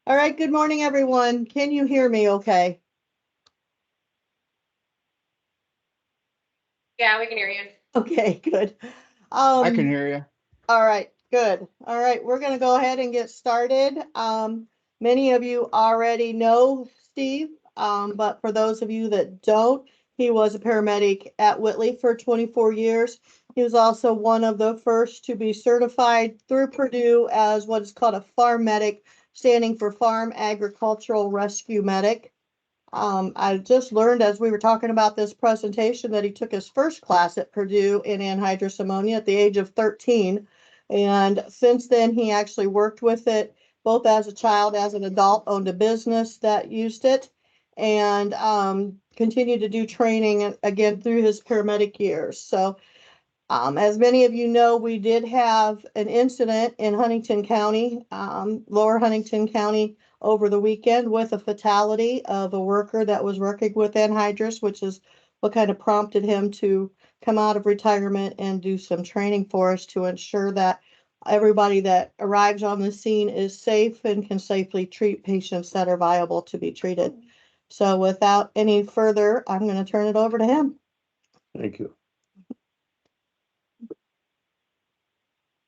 All right, good morning, everyone. Can you hear me okay? Yeah, we can hear you. Okay, good. I can hear you. All right, good. All right, we're going to go ahead and get started. Many of you already know Steve, but for those of you that don't, he was a paramedic at Whitley for 24 years. He was also one of the first to be certified through Purdue as what is called a farm medic, standing for Farm Agricultural Rescue Medic. I just learned as we were talking about this presentation that he took his first class at Purdue in anhydrous ammonia at the age of 13. And since then, he actually worked with it both as a child, as an adult, owned a business that used it, and continued to do training again through his paramedic years. So as many of you know, we did have an incident in Huntington County, Lower Huntington County, over the weekend with a fatality of a worker that was working with anhydrous, which is what kind of prompted him to come out of retirement and do some training for us to ensure that everybody that arrives on the scene is safe and can safely treat patients that are viable to be treated. So without any further, I'm going to turn it over to him. Thank you.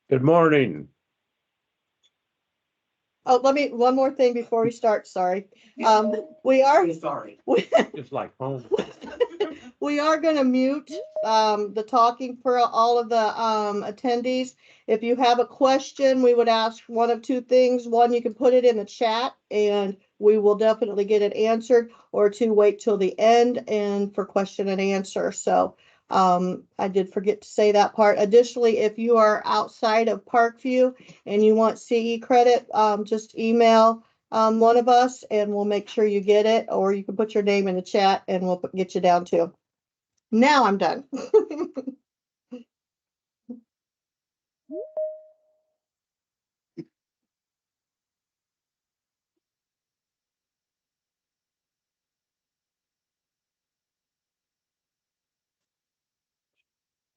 Good morning. Oh, one more thing before we start, sorry. We are, Sorry. we, It's like home. we are gonna mute, the talking for all of the, attendees. If you have a question, we would ask one of two things. One, you can put it in the chat and we will definitely get it answered, or two, wait till the end and for question and answer. So, I did forget to say that part. Additionally, if you are outside of Parkview and you want CE credit, just email one of us and we'll make sure you get it, or you can put your name in the chat and we'll get you down too. Now I'm done.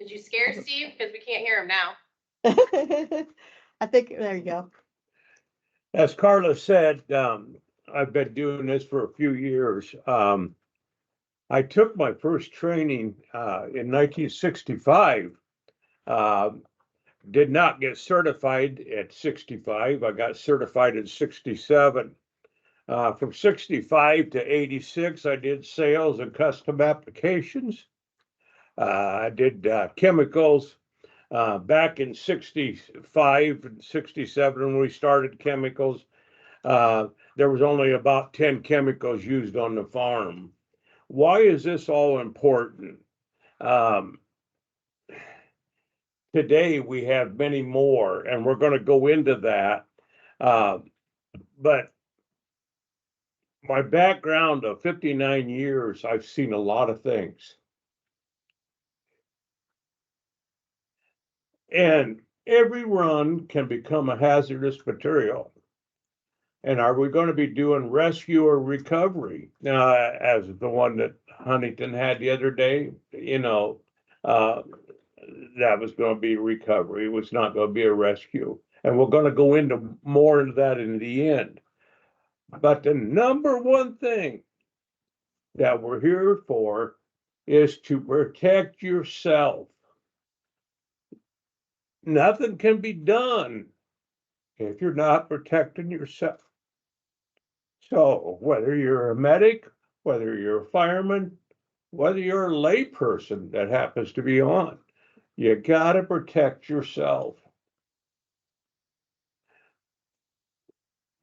Did you scare Steve? Because we can't hear him now. I think, there you go. As Carla said, I've been doing this for a few years. I took my first training in 1965. Did not get certified at 65. I got certified at 67. From 65 to 86, I did sales and custom applications. I did chemicals back in 65 and 67 when we started chemicals. There was only about 10 chemicals used on the farm. Why is this all important? Today we have many more, and we're going to go into that. But my background of 59 years, I've seen a lot of things. And every run can become a hazardous material. And are we going to be doing rescue or recovery? Now, as the one that Huntington had the other day, that was going to be recovery. It was not going to be a rescue. And we're going to go into more into that in the end. But the number one thing that we're here for is to protect yourself. Nothing can be done if you're not protecting yourself. So whether you're a medic, whether you're a fireman, whether you're a layperson that happens to be on, you got to protect yourself.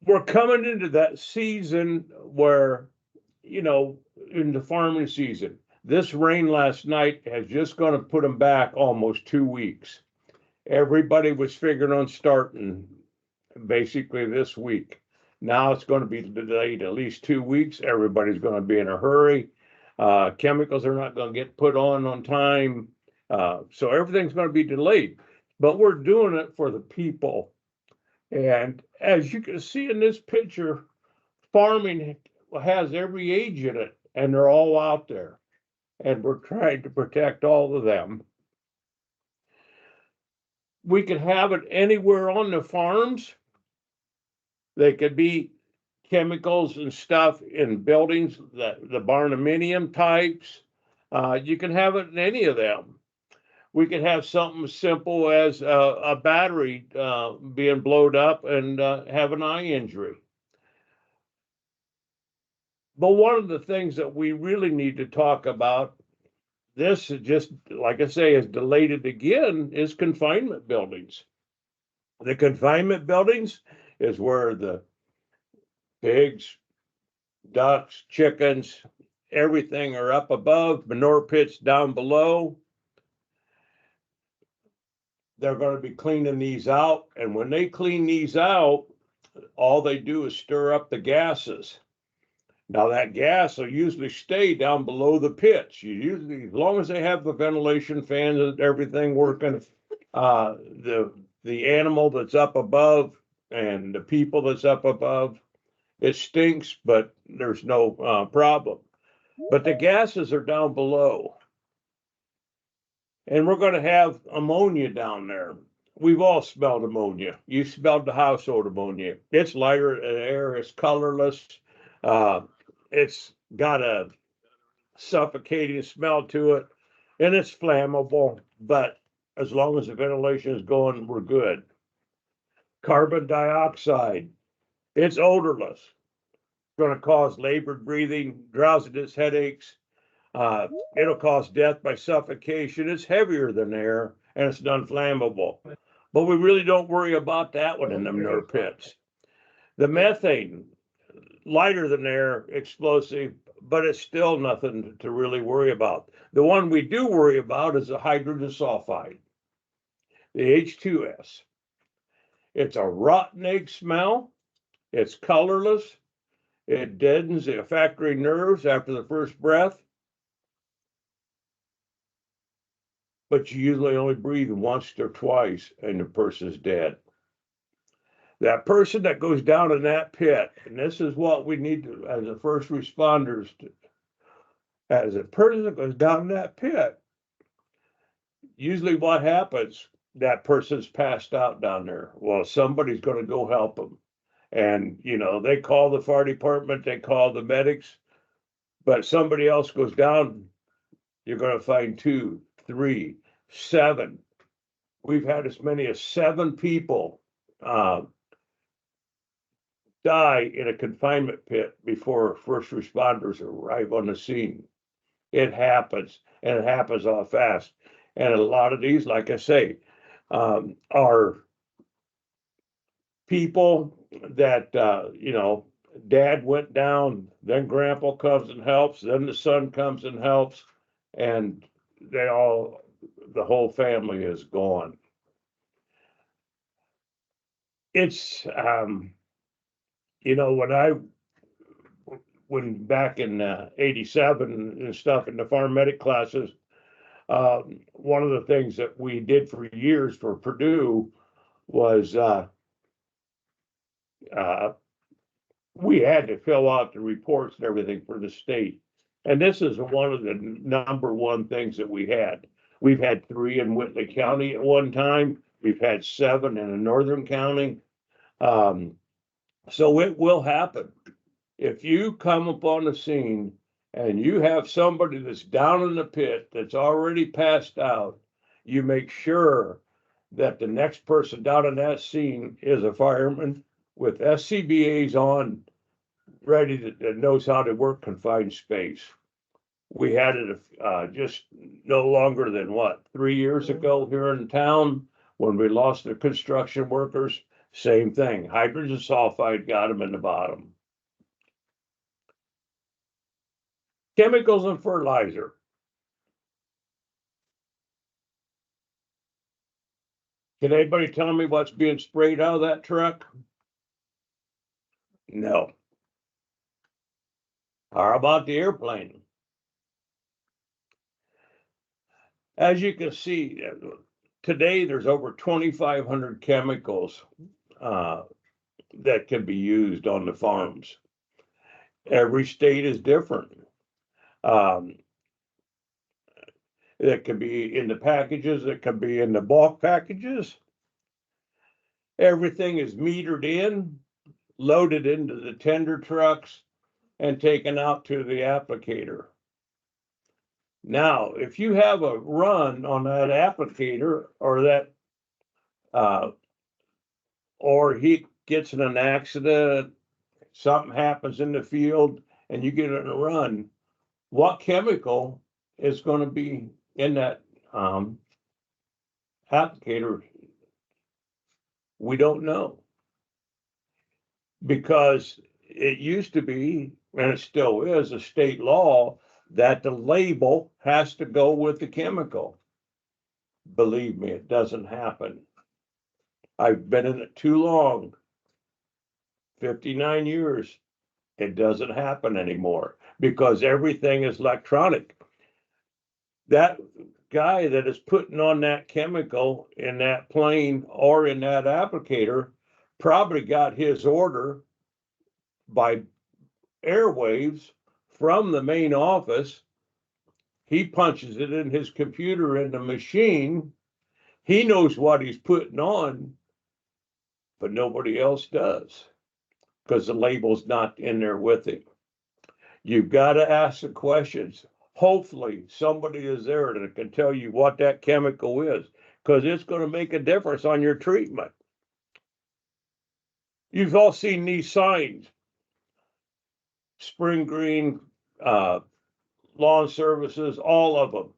We're coming into that season where, in the farming season, this rain last night is just going to put them back almost 2 weeks. Everybody was figuring on starting basically this week. Now it's going to be delayed at least 2 weeks. Everybody's going to be in a hurry. Chemicals are not going to get put on time. So everything's going to be delayed. But we're doing it for the people. And as you can see in this picture, farming has every age in it, and they're all out there. And we're trying to protect all of them. We could have it anywhere on the farms. They could be chemicals and stuff in buildings, the barnuminium types. You can have it in any of them. We could have something simple as a battery being blowed up and have an eye injury. But one of the things that we really need to talk about, this is just, like I say, is delayed it again, is confinement buildings. The confinement buildings is where the pigs, ducks, chickens, everything are up above, manure pits down below. They're going to be cleaning these out. And when they clean these out, all they do is stir up the gases. Now that gas will usually stay down below the pits. You usually, as long as they have the ventilation fans and everything working, the animal that's up above and the people that's up above, it stinks, but there's no problem. But the gases are down below. And we're going to have ammonia down there. We've all smelled ammonia. You smelled the household ammonia. It's lighter in the air. It's colorless. It's got a suffocating smell to it, and it's flammable. But as long as the ventilation is going, we're good. Carbon dioxide. It's odorless. It's going to cause labored breathing, drowsiness, headaches. It'll cause death by suffocation. It's heavier than air, and it's non-flammable. But we really don't worry about that one in the manure pits. The methane, lighter than air, explosive, but it's still nothing to really worry about. The one we do worry about is the hydrogen sulfide, the H2S. It's a rotten egg smell. It's colorless. It deadens the olfactory nerves after the first breath. But you usually only breathe once or twice and the person's dead. That person that goes down in that pit, and this is what we need to, as a first responders, as a person that goes down in that pit, usually what happens, that person's passed out down there. Well, somebody's going to go help them. And, you know, they call the fire department, they call the medics, but somebody else goes down, you're going to find 2, 3, 7. We've had as many as 7 people die in a confinement pit before first responders arrive on the scene. It happens, and it happens all fast. And a lot of these, like I say, are people that, you know, dad went down, then grandpa comes and helps, then the son comes and helps, and the whole family is gone. It's, you know, when back in 87 and stuff in the farm medic classes, one of the things that we did for years for Purdue was we had to fill out the reports and everything for the state. And this is one of the number one things that we had. We've had 3 in Whitley County at one time. We've had 7 in a northern county. So it will happen. If you come upon the scene and you have somebody that's down in the pit that's already passed out, you make sure that the next person down in that scene is a fireman with SCBAs on, ready that knows how to work confined space. We had it just no longer than 3 years ago here in town when we lost the construction workers. Same thing. Hydrogen sulfide got them in the bottom. Chemicals and fertilizer. Can anybody tell me what's being sprayed out of that truck? No. How about the airplane? As you can see, today there's over 2,500 chemicals that can be used on the farms. Every state is different. It can be in the packages, it can be in the bulk packages. Everything is metered in. loaded into the tender trucks and taken out to the applicator. Now, if you have a run on that applicator or that, or he gets in an accident, something happens in the field and you get in a run, what chemical is going to be in that applicator? We don't know, because it used to be, and it still is, a state law that the label has to go with the chemical. Believe me, it doesn't happen. I've been in it too long, 59 years. It doesn't happen anymore because everything is electronic. That guy that is putting on that chemical in that plane or in that applicator probably got his order by airwaves from the main office. He punches it in his computer in the machine. He knows what he's putting on, but nobody else does because the label's not in there with him. You've got to ask the questions. Hopefully somebody is there that can tell you what that chemical is, because it's going to make a difference on your treatment. You've all seen these signs, Spring Green, lawn services, all of them.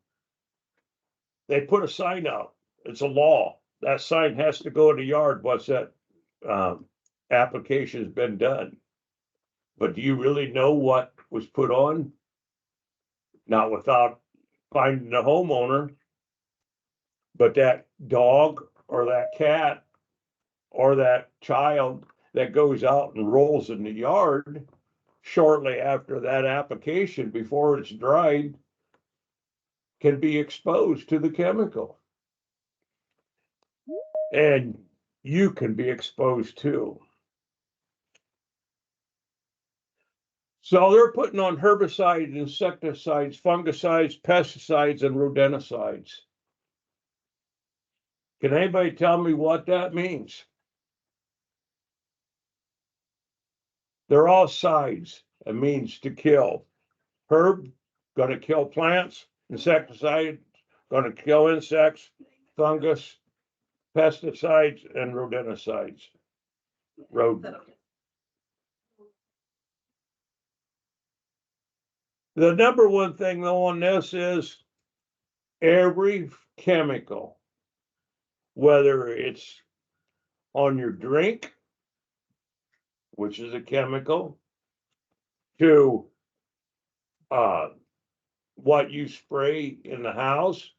They put a sign out. It's a law. That sign has to go in the yard once that application's been done. But do you really know what was put on? Not without finding the homeowner. But that dog or that cat or that child that goes out and rolls in the yard shortly after that application, before it's dried, can be exposed to the chemical. And you can be exposed too. So they're putting on herbicides, insecticides, fungicides, pesticides, and rodenticides. Can anybody tell me what that means? They're all sides. It means to kill. Herb, going to kill plants. Insecticide, going to kill insects. Fungus, pesticides, and rodenticides. The number one thing though on this is every chemical, whether it's on your drink, which is a chemical, to what you spray in the house,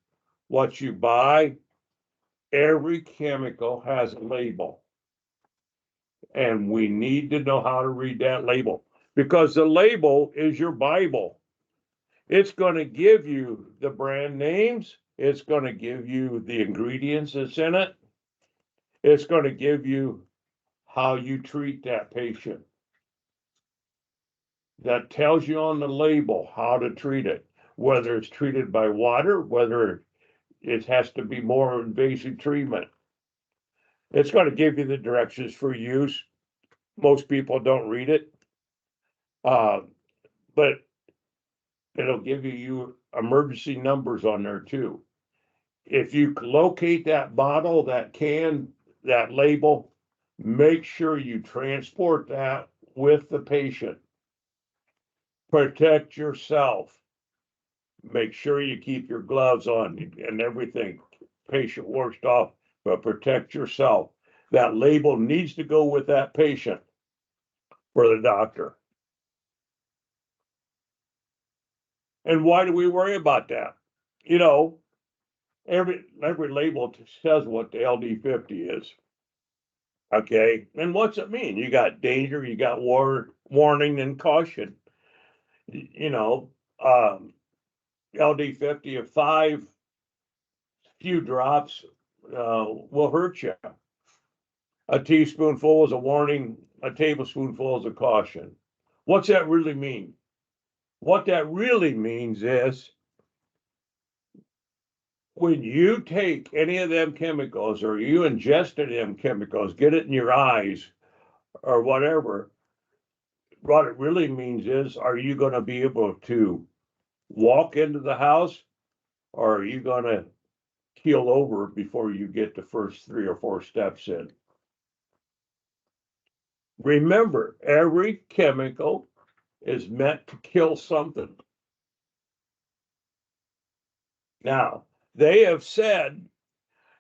what you buy, every chemical has a label. And we need to know how to read that label, because the label is your Bible. It's going to give you the brand names. It's going to give you the ingredients that's in it. It's going to give you how you treat that patient. That tells you on the label how to treat it, whether it's treated by water, whether it has to be more invasive treatment. It's going to give you the directions for use. Most people don't read it, but it'll give you emergency numbers on there too. If you locate that bottle, that can, that label, make sure you transport that with the patient. Protect yourself. Make sure you keep your gloves on and everything. Patient washed off, but protect yourself. That label needs to go with that patient for the doctor. And why do we worry about that? You know, every label says what the LD50 is. Okay, and what's it mean? You got danger, you got warning, and caution. You know, LD50 of 5 few drops will hurt you. A teaspoonful is a warning, a tablespoonful is a caution. What's that really mean? What that really means is, when you take any of them chemicals or you ingested them chemicals, get it in your eyes or whatever. What it really means is, are you going to be able to walk into the house, or are you going to keel over before you get the first 3 or 4 steps in? Remember, every chemical is meant to kill something. Now, they have said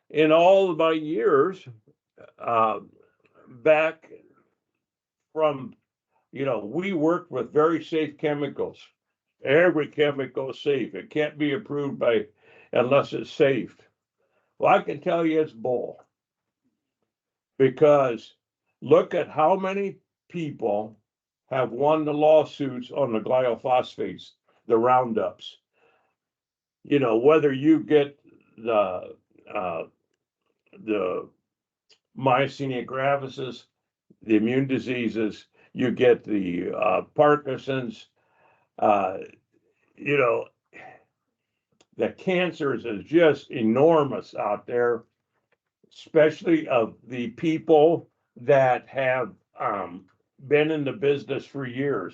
in all of my years, back from, we worked with very safe chemicals. Every chemical is safe. It can't be approved unless it's safe. Well, I can tell you it's bull. Because look at how many people have won the lawsuits on the glyphosates, the Roundups. Whether you get the myasthenia gravis, the immune diseases, you get the Parkinson's, you know, the cancers is just enormous out there, especially of the people that have been in the business for years.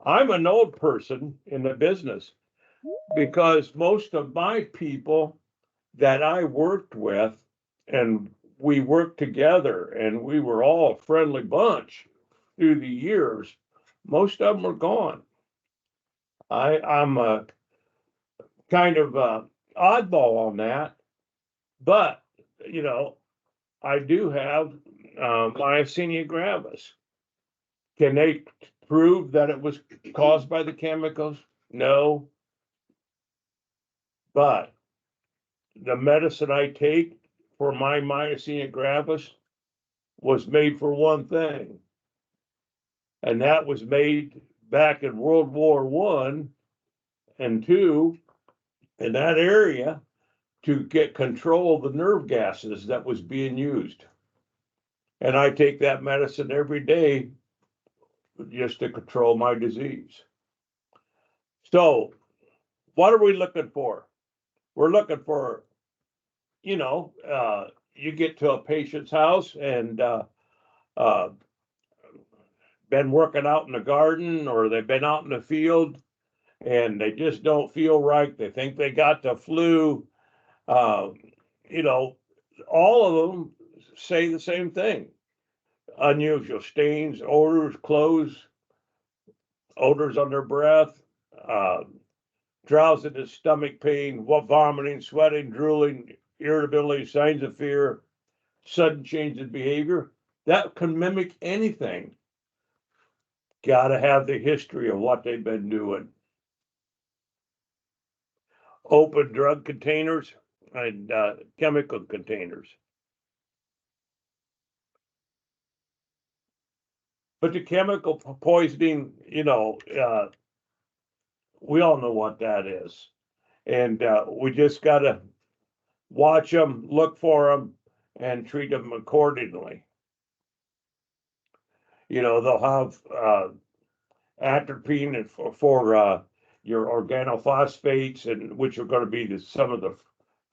I'm an old person in the business because most of my people that I worked with, and we worked together, and we were all a friendly bunch through the years, most of them are gone. I'm a kind of oddball on that, but I do have myasthenia gravis. Can they prove that it was caused by the chemicals? No. But the medicine I take for my myasthenia gravis was made for one thing, and that was made back in World War I and II in that area to get control of the nerve gases that was being used. And I take that medicine every day just to control my disease. So, what are we looking for? We're looking for, you get to a patient's house and been working out in the garden, or they've been out in the field and they just don't feel right. They think they got the flu. You know, all of them say the same thing: unusual stains, odors, clothes, odors on their breath, drowsiness, stomach pain, vomiting, sweating, drooling, irritability, signs of fear, sudden change in behavior. That can mimic anything. Got to have the history of what they've been doing. Open drug containers and chemical containers. But the chemical poisoning, we all know what that is. And we just got to watch them, look for them, and treat them accordingly. They'll have atropine for your organophosphates, and which are going to be some of the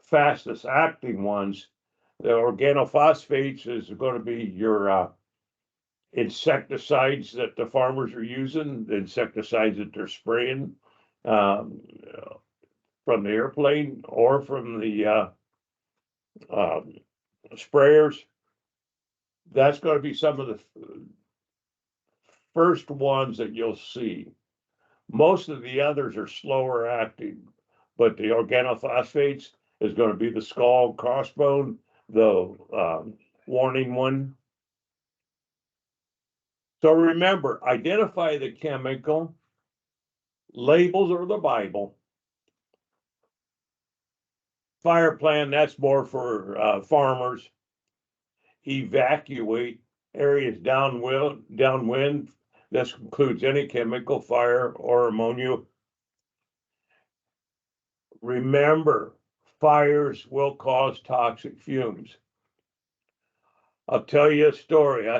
fastest acting ones. The organophosphates is going to be your insecticides that the farmers are using, the insecticides that they're spraying from the airplane or from the sprayers. That's going to be some of the first ones that you'll see. Most of the others are slower acting, but the organophosphates is going to be the skull and crossbone, the warning one. So remember, identify the chemical. Labels are the Bible. Fire plan, that's more for farmers. Evacuate areas downwind. This includes any chemical, fire, or ammonia. Remember, fires will cause toxic fumes. I'll tell you a story. I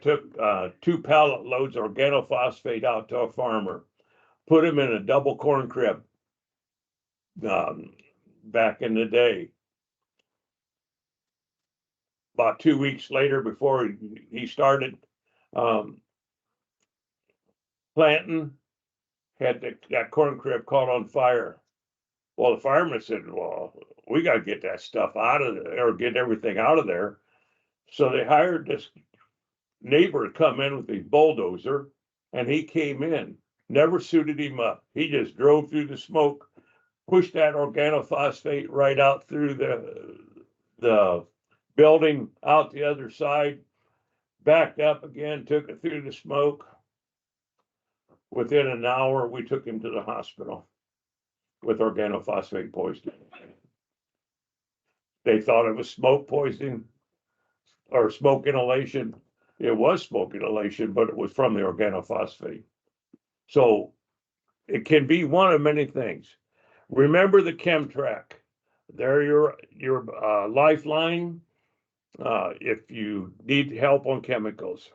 took 2 pallet loads of organophosphate out to a farmer, put him in a double corn crib back in the day. about 2 weeks later, before he started planting, had that corn crib caught on fire. Well, the fireman said, well, we got to get that stuff out of there, or get everything out of there. So they hired this neighbor to come in with his bulldozer, and he came in, never suited him up. He just drove through the smoke, pushed that organophosphate right out through the building, out the other side, backed up again, took it through the smoke. Within an hour, we took him to the hospital with organophosphate poisoning. They thought it was smoke poisoning or smoke inhalation. It was smoke inhalation, but it was from the organophosphate. So it can be one of many things. Remember the Chemtrack. They're your lifeline if you need help on chemicals.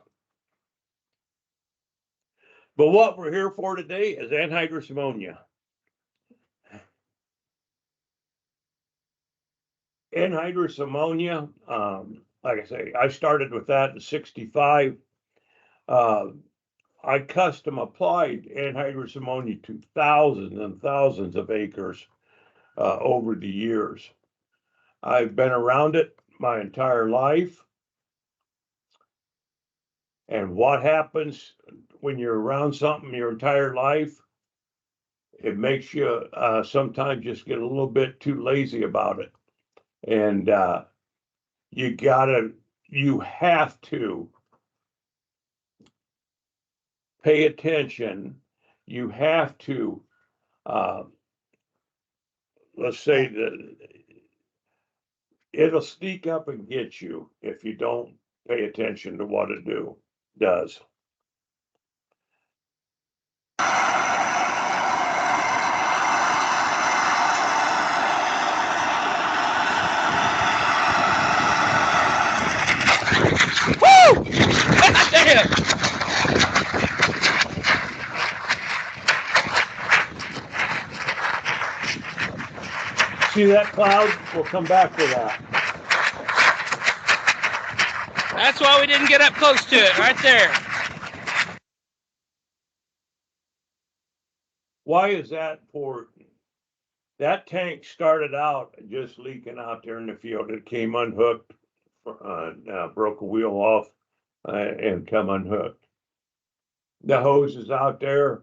But what we're here for today is anhydrous ammonia. Anhydrous ammonia, like I say, I started with that in '65. I custom applied anhydrous ammonia to thousands and thousands of acres over the years. I've been around it my entire life. And what happens when you're around something your entire life? It makes you sometimes just get a little bit too lazy about it. And you have to pay attention. You have to, let's say that it'll sneak up and get you if you don't pay attention to what it does. Woo! Damn! See that cloud? We'll come back to that. That's why we didn't get up close to it, right there. Why is that important? That tank started out just leaking out there in the field. It came unhooked, broke a wheel off, and come unhooked. The hose is out there.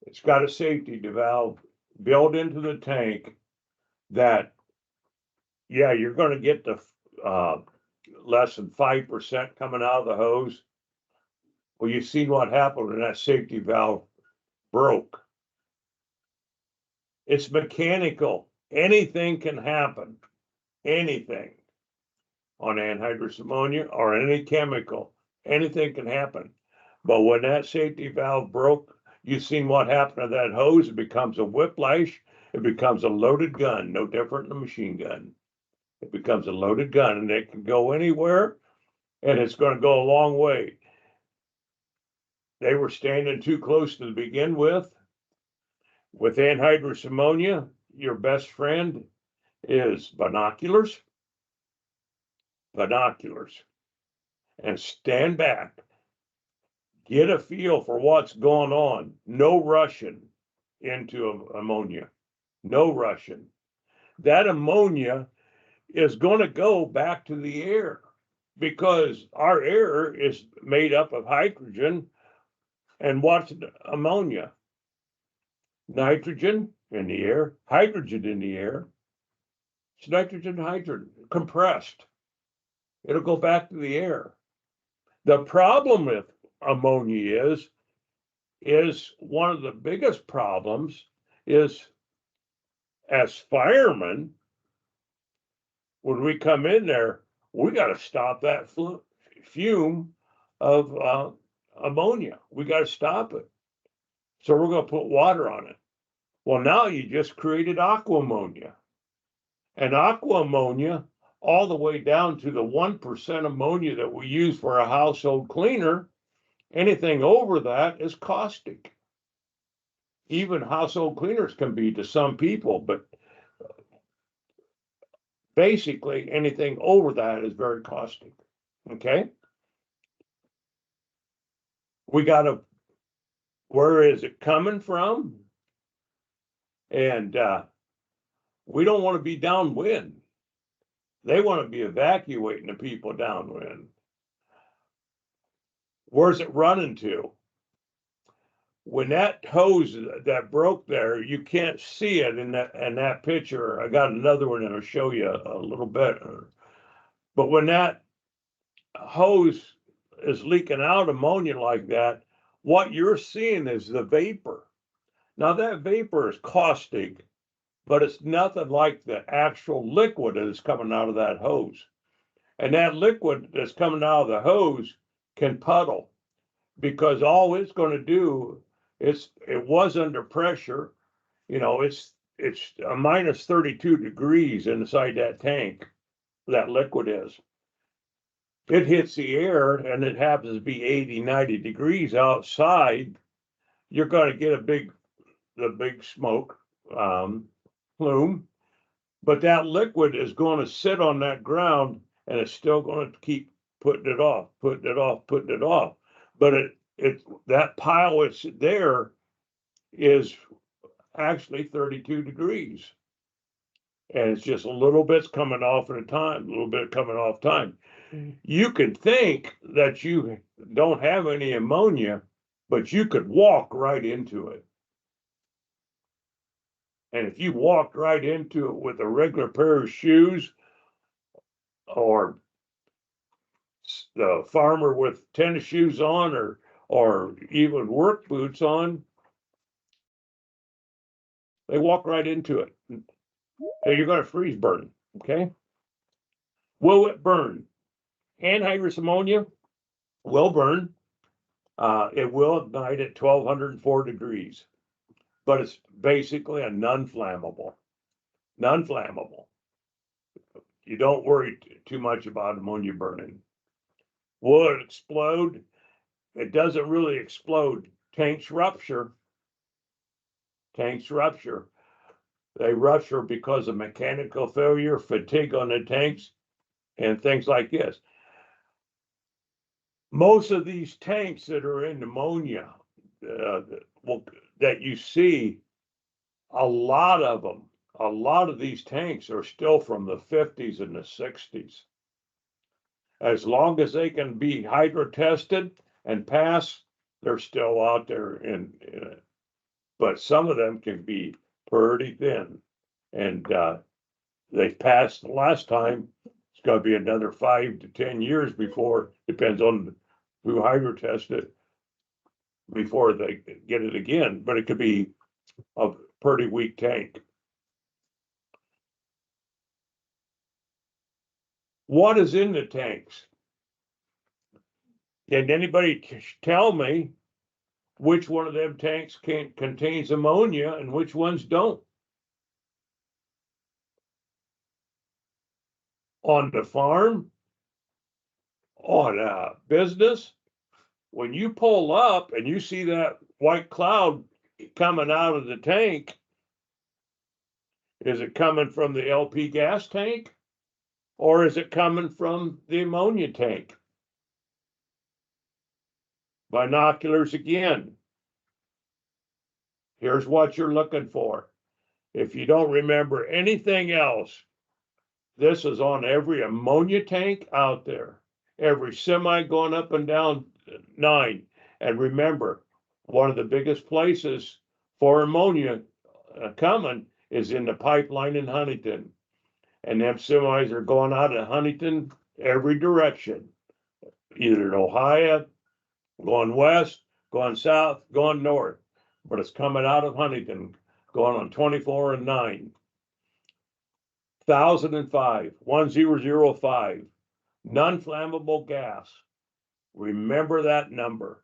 It's got a safety valve built into the tank that, yeah, you're going to get the less than 5% coming out of the hose. Well, you've seen what happened when that safety valve broke. It's mechanical. Anything can happen. Anything on anhydrous ammonia or any chemical. Anything can happen. But when that safety valve broke, you've seen what happened to that hose. It becomes a whiplash. It becomes a loaded gun, no different than a machine gun. It becomes a loaded gun, and it can go anywhere, and it's going to go a long way. They were standing too close to begin with. With anhydrous ammonia, your best friend is binoculars. Binoculars. And stand back. Get a feel for what's going on. No rushing into ammonia. No rushing. That ammonia is going to go back to the air because our air is made up of hydrogen. And what's ammonia? Nitrogen in the air, hydrogen in the air. It's nitrogen, hydrogen, compressed. It'll go back to the air. The problem with ammonia is one of the biggest problems is, as firemen, when we come in there, we got to stop that fume of ammonia. We got to stop it. So we're going to put water on it. Well, now you just created aqua ammonia. And aqua ammonia, all the way down to the 1% ammonia that we use for a household cleaner, anything over that is caustic. Even household cleaners can be to some people, but basically anything over that is very caustic. Okay. We got to, where is it coming from? And we don't want to be downwind. They want to be evacuating the people downwind. Where's it running to? When that hose that broke there, you can't see it in that picture. I got another one that'll show you a little bit. But when that hose is leaking out ammonia like that, what you're seeing is the vapor. Now that vapor is caustic, but it's nothing like the actual liquid that is coming out of that hose. And that liquid that's coming out of the hose can puddle, because all it's going to do is, it was under pressure. You know, it's a minus 32 degrees inside that tank. That liquid is. It hits the air and it happens to be 80, 90 degrees outside. You're going to get the big smoke plume, but that liquid is going to sit on that ground and it's still going to keep putting it off, putting it off, putting it off. But that pile that's there is actually 32 degrees. And it's just a little bit's coming off at a time, a little bit coming off time. You could think that you don't have any ammonia, but you could walk right into it. And if you walked right into it with a regular pair of shoes, or the farmer with tennis shoes on, or even work boots on, they walk right into it. And you're going to freeze burn. Okay. Will it burn? Anhydrous ammonia will burn. It will ignite at 1204 degrees, but it's basically a non-flammable. Non-flammable. You don't worry too much about ammonia burning. Will it explode? It doesn't really explode. Tanks rupture. Tanks rupture. They rupture because of mechanical failure, fatigue on the tanks, and things like this. Most of these tanks that are in ammonia, that you see, a lot of these tanks are still from the 50s and the 60s. As long as they can be hydro tested and pass, they're still out there. But some of them can be pretty thin, and they passed the last time. It's going to be another 5 to 10 years before, depends on who hydro tested, before they get it again. But it could be a pretty weak tank. What is in the tanks? Can anybody tell me which one of them tanks contains ammonia and which ones don't? On the farm, on a business, when you pull up and you see that white cloud coming out of the tank, is it coming from the LP gas tank, or is it coming from the ammonia tank? Binoculars again. Here's what you're looking for. If you don't remember anything else, this is on every ammonia tank out there, every semi going up and down 9. And remember, one of the biggest places for ammonia coming is in the pipeline in Huntington. And them semis are going out of Huntington every direction, either in Ohio, going west, going south, going north. But it's coming out of Huntington, going on 24 and 9. 1005, 1005, non-flammable gas. Remember that number.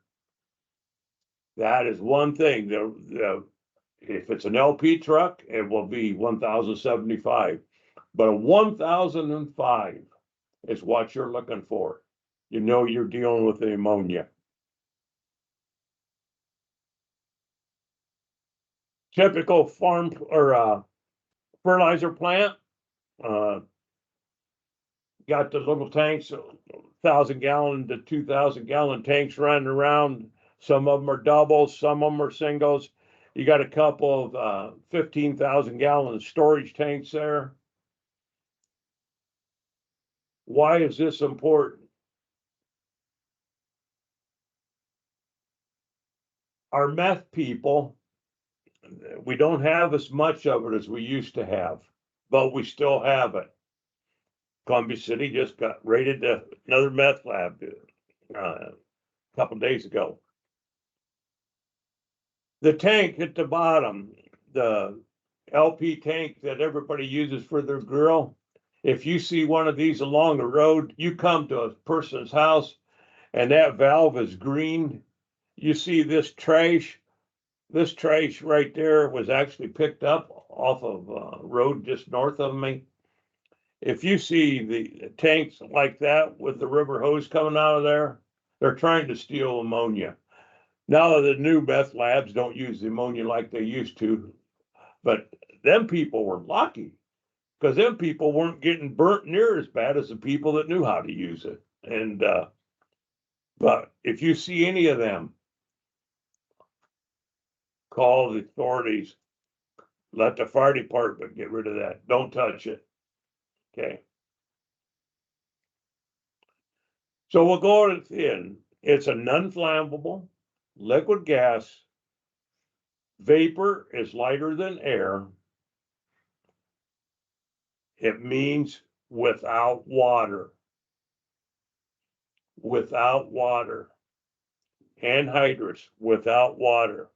That is one thing. If it's an LP truck, it will be 1075. But a 1005 is what you're looking for. You know you're dealing with the ammonia. Typical farm or fertilizer plant. got the little tanks, 1,000 gallon to 2,000 gallon tanks running around. Some of them are doubles, some of them are singles. You got a couple of 15,000 gallon storage tanks there. Why is this important? Our meth people, we don't have as much of it as we used to have, but we still have it. Columbia City just got raided another meth lab a couple days ago. The tank at the bottom, the LP tank that everybody uses for their grill, if you see one of these along the road, you come to a person's house and that valve is green, you see this trash right there was actually picked up off of a road just north of me. If you see the tanks like that with the river hose coming out of there, they're trying to steal ammonia. Now the new meth labs don't use the ammonia like they used to, but them people were lucky because them people weren't getting burnt near as bad as the people that knew how to use it. And but if you see any of them, call the authorities. Let the fire department get rid of that. Don't touch it. Okay. So we'll go in. It's a non-flammable liquid gas. Vapor is lighter than air. It means without water. Without water. Anhydrous, without water.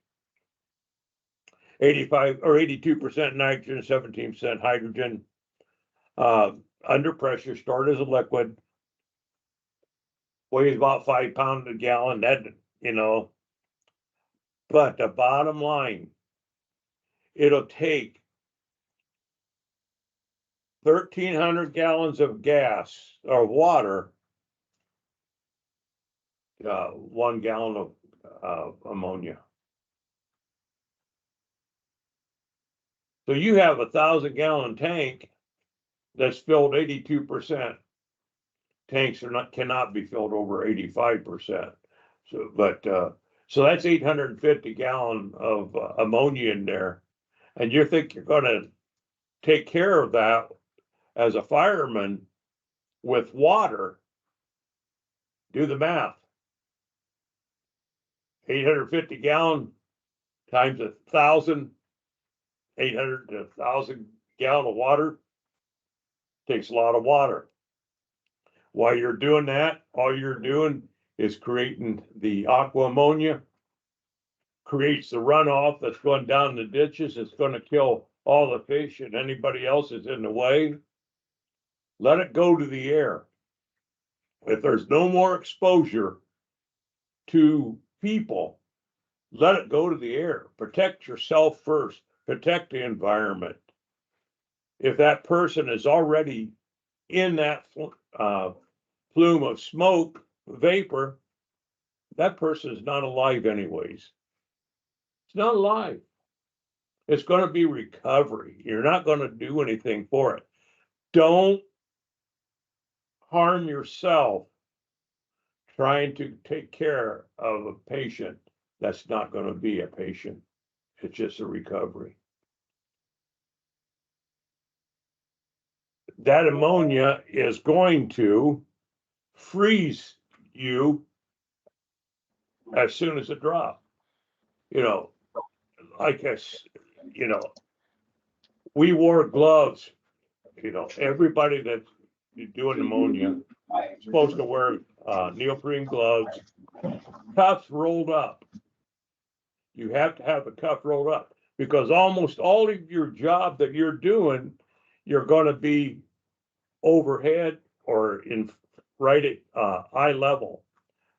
85 or 82% nitrogen, 17% hydrogen. Under pressure, stored as a liquid. Weighs about 5 pounds a gallon. That, you know. But the bottom line, it'll take 1,300 gallons of gas or water, 1 gallon of ammonia. So you have 1,000 gallon tank that's filled 82%. Tanks cannot be filled over 85%. So, but so that's 850 gallon of ammonia in there, and you think you're going to take care of that as a fireman with water? Do the math. 850 gallon times 1,000, 800 to 1,000 gallon of water takes a lot of water. While you're doing that, all you're doing is creating the aqua ammonia, creates the runoff that's going down the ditches. It's going to kill all the fish and anybody else is in the way. Let it go to the air. If there's no more exposure to people, let it go to the air. Protect yourself first. Protect the environment. If that person is already in that plume of smoke, vapor, that person is not alive anyways. It's not alive. It's going to be recovery. You're not going to do anything for it. Don't harm yourself trying to take care of a patient that's not going to be a patient. It's just a recovery. That ammonia is going to freeze you as soon as it drops. You know, I guess, you know, we wore gloves. You know, everybody that's doing pneumonia is supposed to wear neoprene gloves, cuffs rolled up. You have to have the cuff rolled up because almost all of your job that you're doing, you're going to be overhead or in right at eye level.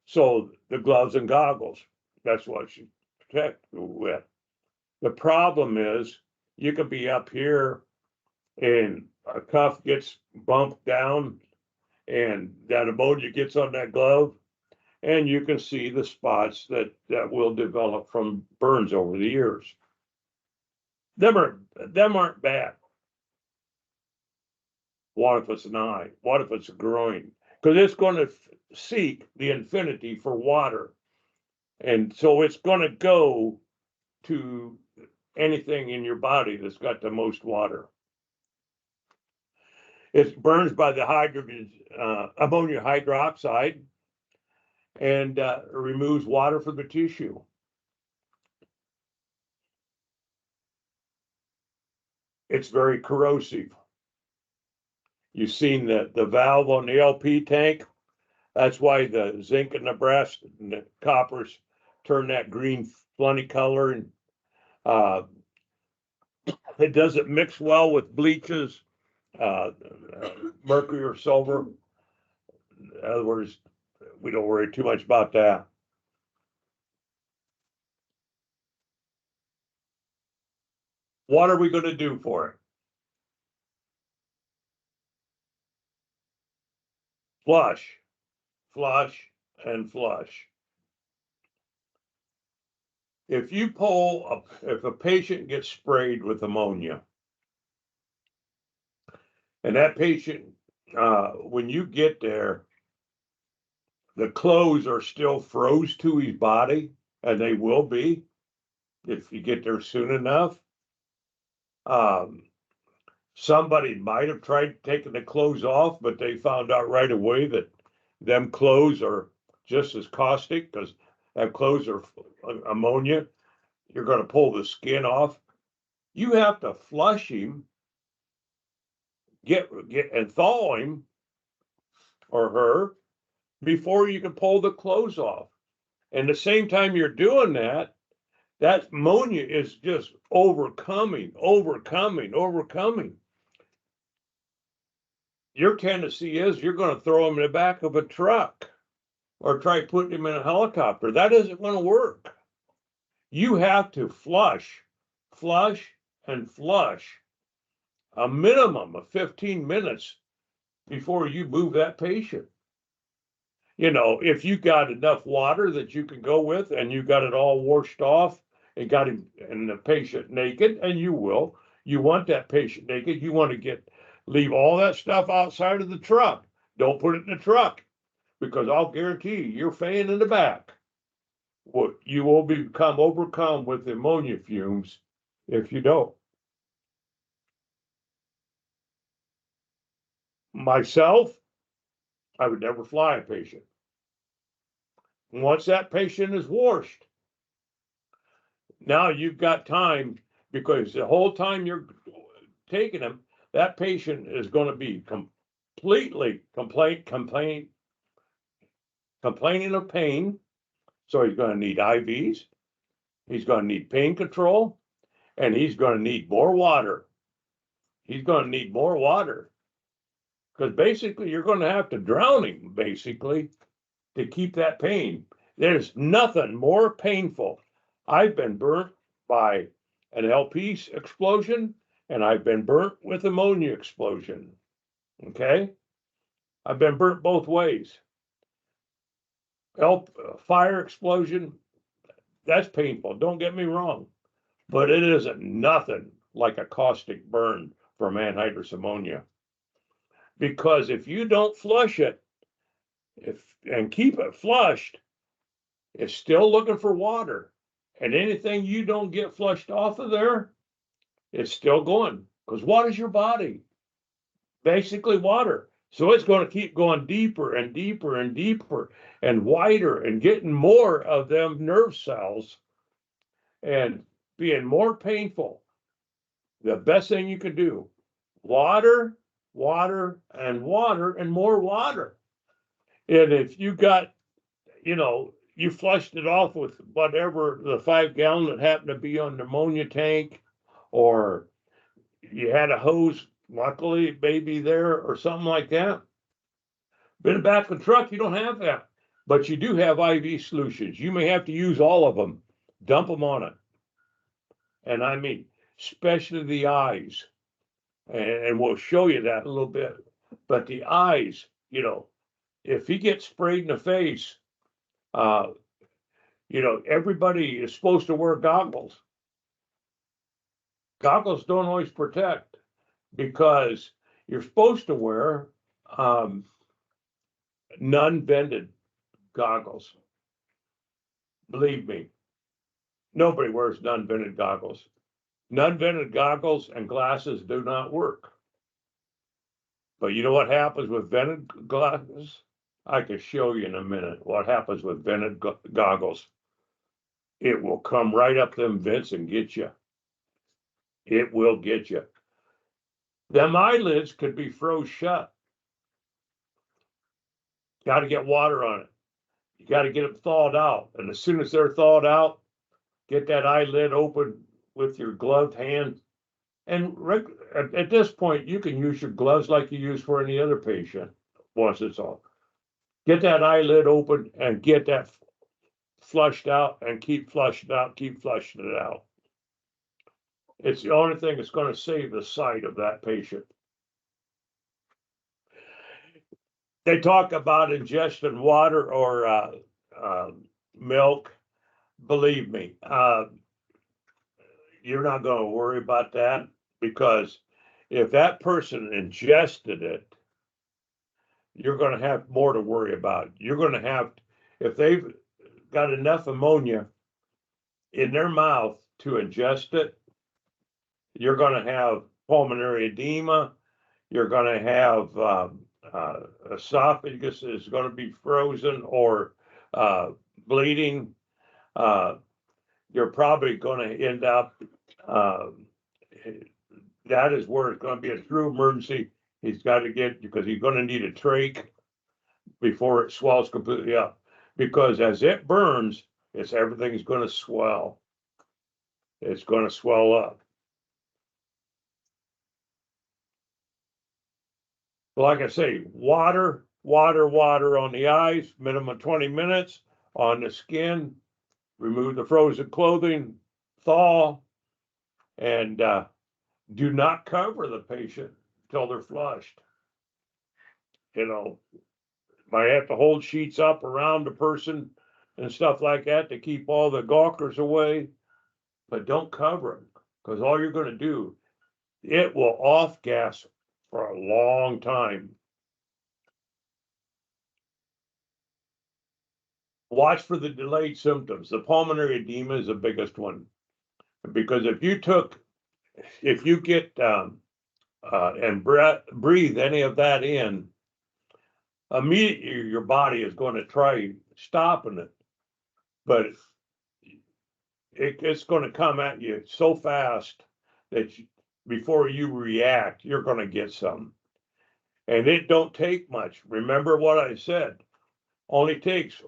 So the gloves and goggles, that's what you protect with. The problem is you could be up here and a cuff gets bumped down and that ammonia gets on that glove and you can see the spots that will develop from burns over the years. Them aren't bad. What if it's an eye? What if it's a groin? Because it's going to seek the infinity for water. And so it's going to go to anything in your body that's got the most water. It burns by the hydrogen, ammonia hydroxide, and removes water from the tissue. It's very corrosive. You've seen the valve on the LP tank. That's why the zinc and the brass and the coppers turn that green funny color. And it doesn't mix well with bleaches, mercury or silver. In other words, we don't worry too much about that. What are we going to do for it? Flush, flush, and flush. If you if a patient gets sprayed with ammonia, and that patient, when you get there, the clothes are still froze to his body, and they will be if you get there soon enough. Somebody might have tried taking the clothes off, but they found out right away that them clothes are just as caustic because that clothes are ammonia. You're going to pull the skin off. You have to flush him, get and thaw him or her before you can pull the clothes off. And the same time you're doing that, that ammonia is just overcoming. Your tendency is you're going to throw him in the back of a truck or try putting him in a helicopter. That isn't going to work. You have to flush, and flush a minimum of 15 minutes before you move that patient. You know, if you got enough water that you can go with and you got it all washed off and got him and the patient naked, and you want that patient naked. You want to leave all that stuff outside of the truck. Don't put it in the truck because I'll guarantee you, you're fan in the back. You will become overcome with ammonia fumes if you don't. Myself, I would never fly a patient. Once that patient is washed, now you've got time because the whole time you're taking them, that patient is going to be completely complaining of pain. So he's going to need IVs. He's going to need pain control, and he's going to need more water. He's going to need more water because basically you're going to have to drown him basically to keep that pain. There's nothing more painful. I've been burnt by an LP explosion, and I've been burnt with ammonia explosion. Okay? I've been burnt both ways. Fire explosion, that's painful. Don't get me wrong. But it isn't nothing like a caustic burn from anhydrous ammonia. Because if you don't flush it and keep it flushed, it's still looking for water. And anything you don't get flushed off of there, it's still going. Because what is your body? Basically water. So it's going to keep going deeper and deeper and deeper and wider and getting more of them nerve cells and being more painful. The best thing you can do, water, water, and water, and more water. And if you got, you flushed it off with whatever the 5 gallon that happened to be on the ammonia tank, or you had a hose, luckily, maybe there or something like that. But in the back of the truck, you don't have that. But you do have IV solutions. You may have to use all of them. Dump them on it. And I mean, especially the eyes. And we'll show you that a little bit. But the eyes, if he gets sprayed in the face, everybody is supposed to wear goggles. Goggles don't always protect because You're supposed to wear non-vented goggles. Believe me, nobody wears non-vented goggles. Non-vented goggles and glasses do not work. But you know what happens with vented glasses? I can show you in a minute what happens with vented goggles. It will come right up them vents and get you. It will get you. Them eyelids could be froze shut. Got to get water on it. You got to get them thawed out. And as soon as they're thawed out, get that eyelid open with your gloved hand. And at this point, you can use your gloves like you use for any other patient once it's all. Get that eyelid open and get that flushed out and keep flushing it out, keep flushing it out. It's the only thing that's going to save the sight of that patient. They talk about ingesting water or milk. Believe me, you're not going to worry about that, because if that person ingested it, you're going to have more to worry about. You're going to have, if they've got enough ammonia in their mouth to ingest it, you're going to have pulmonary edema. You're going to have esophagus is going to be frozen or bleeding. You're probably going to end up, that is where it's going to be a true emergency. He's got to get, because he's going to need a trach before it swells completely up. Because as it burns, everything's going to swell. It's going to swell up. Like I say, water on the eyes, minimum 20 minutes. On the skin, remove the frozen clothing, thaw, and do not cover the patient till they're flushed. You know, might have to hold sheets up around the person and stuff like that to keep all the gawkers away, but don't cover them, because all you're going to do, it will off gas for a long time. Watch for the delayed symptoms. The pulmonary edema is the biggest one, because if you get and breathe any of that in, immediately your body is going to try stopping it, but it's going to come at you so fast that before you react, you're going to get some. And it don't take much. Remember what I said, only takes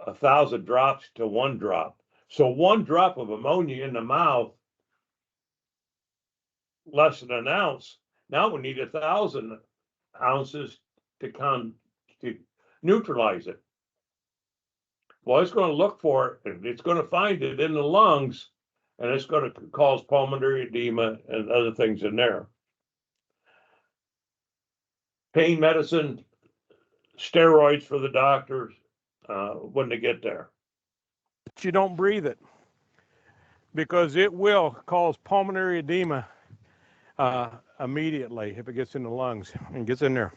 1,000 drops to 1 drop. So 1 drop of ammonia in the mouth, less than an ounce. Now we need 1,000 ounces to neutralize it. Well, it's going to look for it, and it's going to find it in the lungs, and it's going to cause pulmonary edema and other things in there. Pain medicine, steroids for the doctors when they get there. You don't breathe it, because it will cause pulmonary edema immediately if it gets in the lungs and gets in there.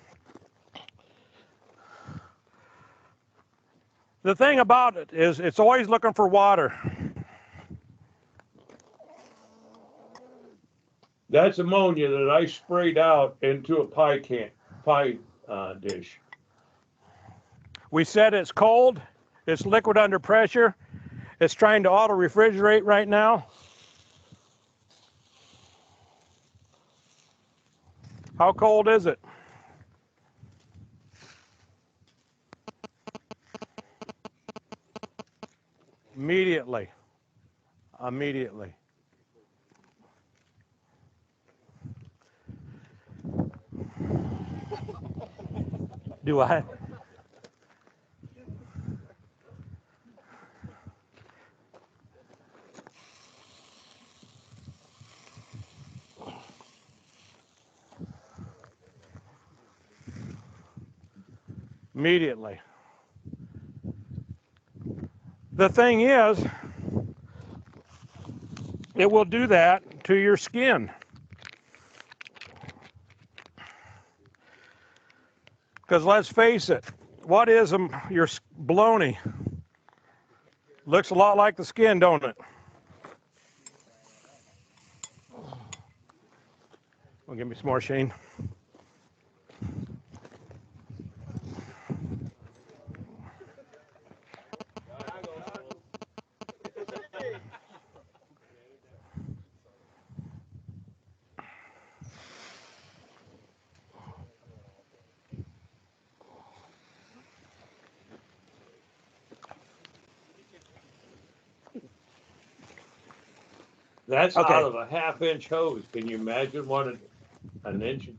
The thing about it is it's always looking for water. That's ammonia that I sprayed out into a pie dish. We said it's cold, it's liquid under pressure, it's trying to auto refrigerate right now. How cold is it? Immediately. Do I? Immediately. The thing is, it will do that to your skin. Because let's face it, what is your baloney? Looks a lot like the skin, don't it? Well, give me some more, Shane. That's Okay. out of a half-inch hose. Can you imagine what an inch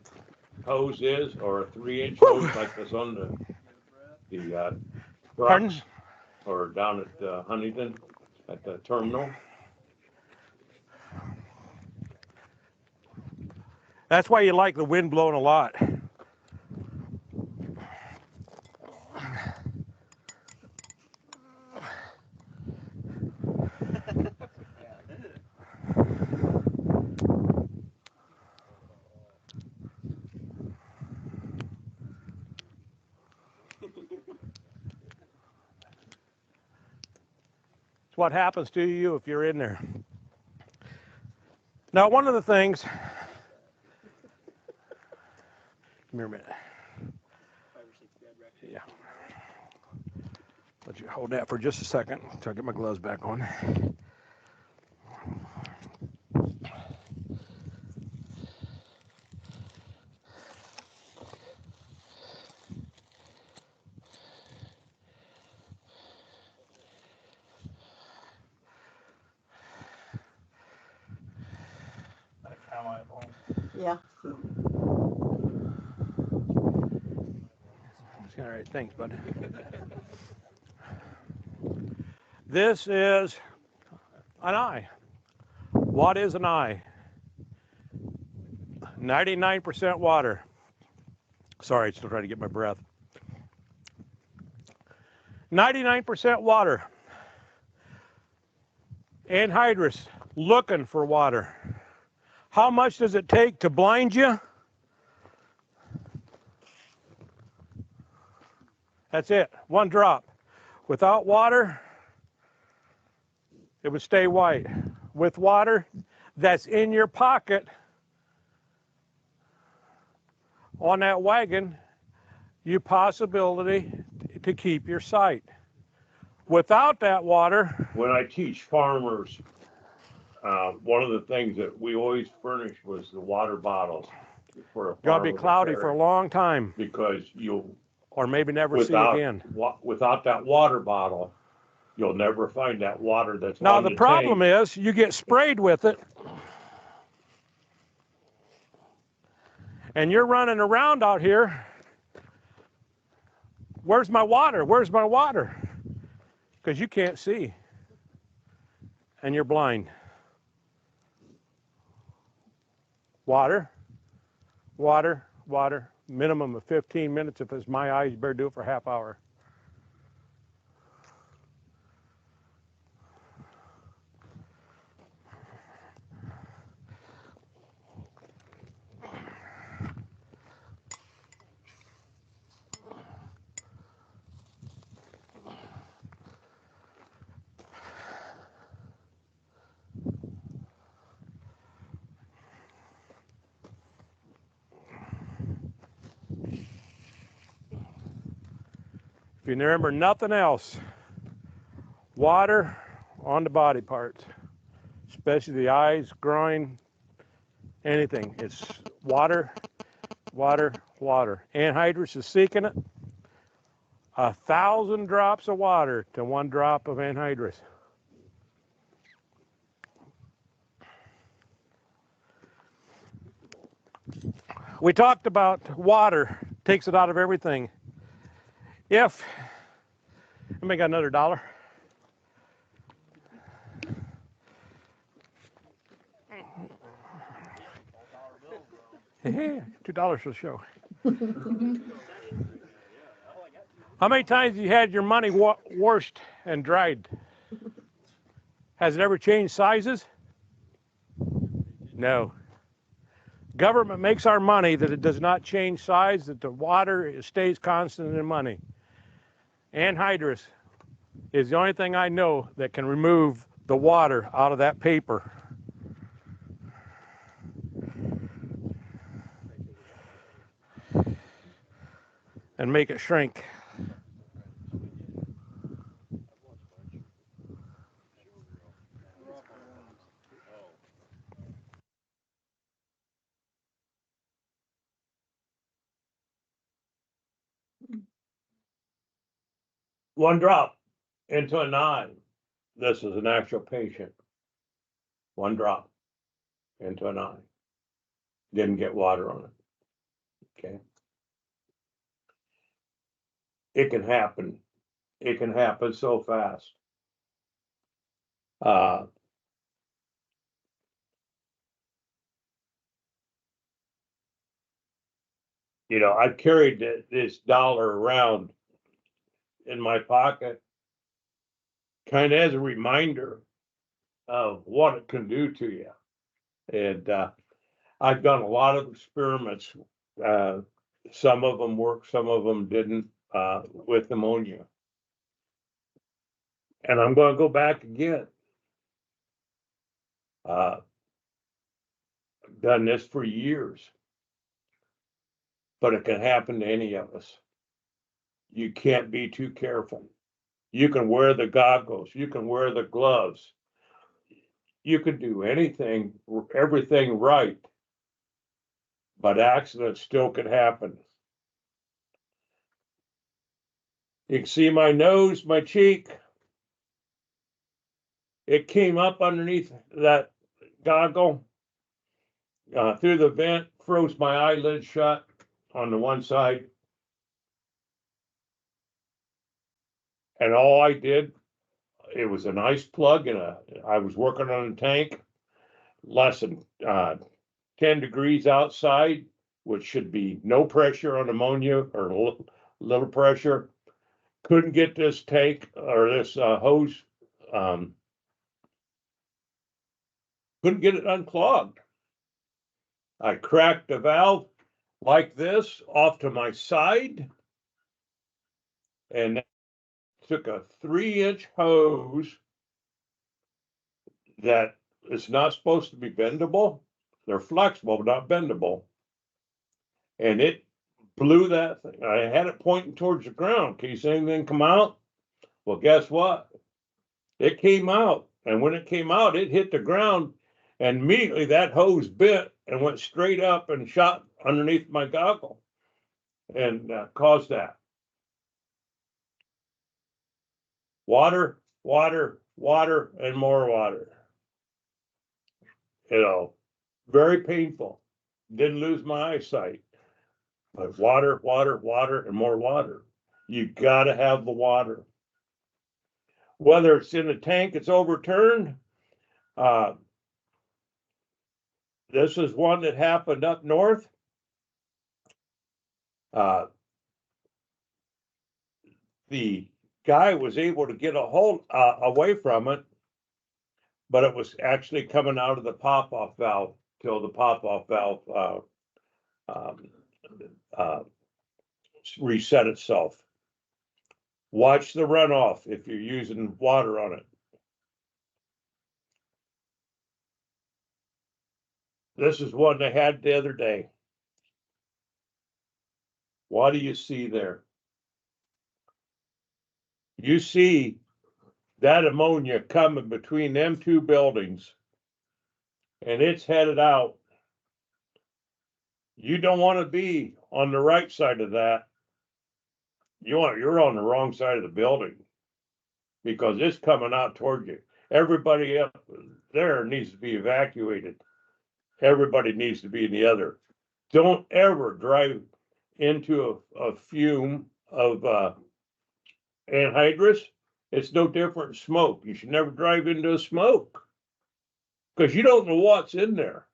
hose is, or a 3-inch hose like this on the Pardon? trucks, or down at Huntington at the terminal? That's why you like the wind blowing a lot. It's what happens to you if you're in there. Now, one of the things, come here a minute. Yeah. Let you hold that for just a second until I get my gloves back on. Yeah. All right, thanks, bud. This is an eye. What is an eye? 99% water. Sorry, still trying to get my breath. 99% water. Anhydrous, looking for water. How much does it take to blind you? That's it, 1 drop. Without water, it would stay white. With water, that's in your pocket on that wagon, you possibility to keep your sight. Without that water, When I teach farmers, one of the things that we always furnish was the water bottles for a gonna be farmer to cloudy for a carry, long time, because you'll, or maybe never see without again. without that water bottle, you'll never find that water that's Now on the the problem tank. is you get sprayed with it and you're running around out here. Where's my water? Where's my water? Because you can't see and you're blind. Water, water, water. Minimum of 15 minutes. If it's my eyes, you better do it for a half hour. If you remember nothing else, water on the body parts, especially the eyes, groin, anything. It's water, water, water. Anhydrous is seeking it. 1,000 drops of water to 1 drop of anhydrous. We talked about water takes it out of everything. If, let me got another $1. $2 for the show. How many times have you had your money washed and dried? Has it ever changed sizes? No. Government makes our money that it does not change size, that the water stays constant in money. Anhydrous is the only thing I know that can remove the water out of that paper. And make it shrink. One drop into an eye. This is an actual patient. One drop into an eye. Didn't get water on it. Okay. It can happen. It can happen so fast. You know, I've carried this dollar around in my pocket, kind of as a reminder of what it can do to you. And I've done a lot of experiments. Some of them worked, some of them didn't, with ammonia. And I'm going to go back again. I've done this for years, but it can happen to any of us. You can't be too careful. You can wear the goggles, you can wear the gloves, you can do anything, everything right, but accidents still could happen. You can see my nose, my cheek. It came up underneath that goggle, through the vent, froze my eyelid shut on the one side. And all I did, it was a nice plug, and I was working on a tank, less than 10 degrees outside, which should be no pressure on ammonia or little pressure. Couldn't get this tank or this hose, couldn't get it unclogged. I cracked the valve like this off to my side and took a 3-inch hose that is not supposed to be bendable. They're flexible, but not bendable. And it blew that thing. I had it pointing towards the ground in case anything come out. Well, guess what? It came out. And when it came out, it hit the ground. And immediately that hose bit and went straight up and shot underneath my goggle and caused that. Water, water, water, and more water. You know, very painful. Didn't lose my eyesight. But water, water, water, and more water. You got to have the water. Whether it's in a tank, it's overturned. This is one that happened up north. The guy was able to get a hold away from it, but it was actually coming out of the pop-off valve till the pop-off valve reset itself. Watch the runoff if you're using water on it. This is one they had the other day. What do you see there? You see that ammonia coming between them two buildings, and it's headed out. You don't want to be on the right side of that. You're on the wrong side of the building because it's coming out toward you. Everybody up there needs to be evacuated. Everybody needs to be in the other. Don't ever drive into a fume of anhydrous. It's no different than smoke. You should never drive into a smoke because you don't know what's in there.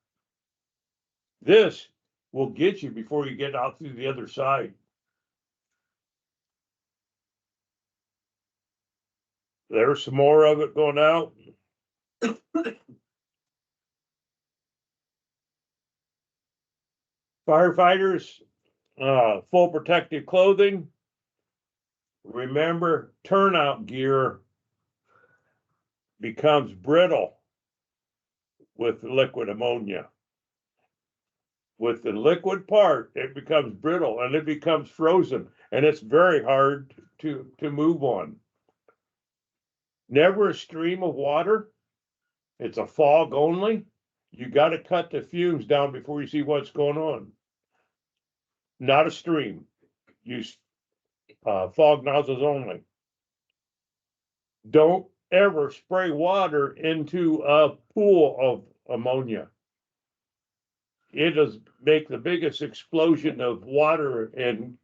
This will get you before you get out through the other side. There's some more of it going out. Firefighters, full protective clothing. Remember, turnout gear becomes brittle with liquid ammonia. With the liquid part, it becomes brittle and it becomes frozen, and it's very hard to move on. Never a stream of water. It's a fog only. You got to cut the fumes down before you see what's going on. Not a stream. Use fog nozzles only. Don't ever spray water into a pool of ammonia. It does make the biggest explosion of water and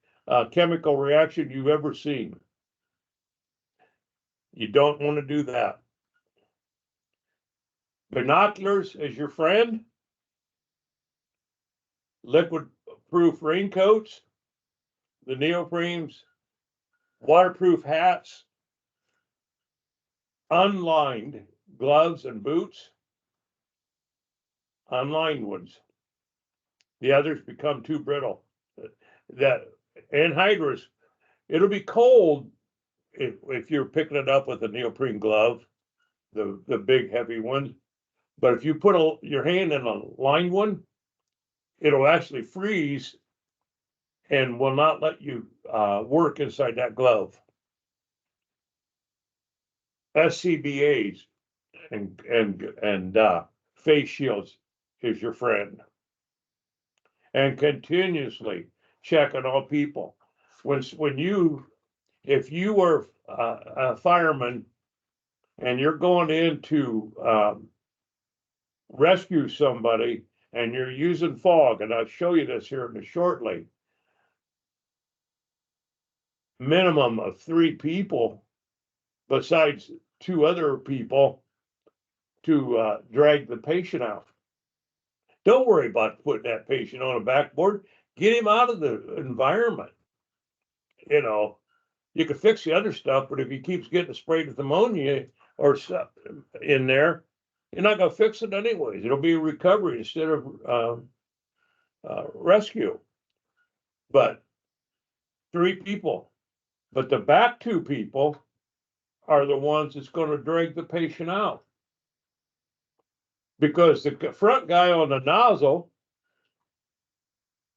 chemical reaction you've ever seen. You don't want to do that. Binoculars as your friend. Liquid proof raincoats, the neoprenes, waterproof hats, unlined gloves and boots, unlined ones. The others become too brittle. That anhydrous, it'll be cold if you're picking it up with a neoprene glove, the big heavy one. But if you put your hand in a lined one, it'll actually freeze and will not let you work inside that glove. SCBAs and face shields is your friend. And continuously check on all people. If you were a fireman and you're going in to rescue somebody and you're using fog, and I'll show you this here shortly, minimum of 3 people besides 2 other people to drag the patient out. Don't worry about putting that patient on a backboard. Get him out of the environment. You know, you can fix the other stuff, but if he keeps getting sprayed with ammonia or stuff in there, you're not going to fix it anyways. It'll be a recovery instead of rescue. But 3 people. But the back 2 people are the ones that's going to drag the patient out. Because the front guy on the nozzle,